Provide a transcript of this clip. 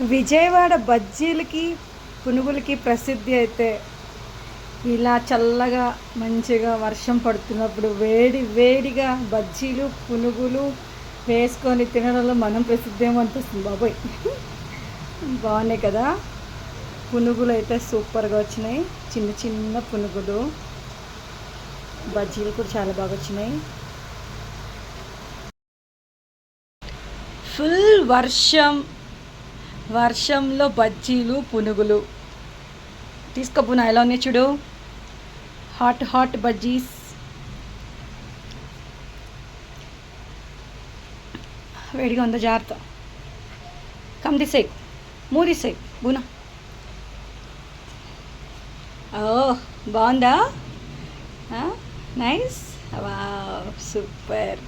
విజయవాడ బజ్జీలకి పునుగులకి ప్రసిద్ధి అయితే ఇలా చల్లగా మంచిగా వర్షం పడుతున్నప్పుడు వేడి వేడిగా బజ్జీలు పునుగులు వేసుకొని తినడంలో మనం ప్రసిద్ధి ఏమనిపిస్తుంది బాబోయ్. బాగున్నాయి కదా. పునుగులు అయితే సూపర్గా వచ్చినాయి, చిన్న చిన్న పునుగులు. బజ్జీలు కూడా చాలా బాగా వచ్చినాయి. ఫుల్ వర్షంలో బజ్జీలు పునుగులు తీసుకోపోనా ఎలా ఉన్నాయి చూడు. హాట్ బజ్జీస్. వేడిగా ఉందా జాగ్రత్త. Come this side, move this side బూనా. ఓ బాగుందా. నైస్. Wow super.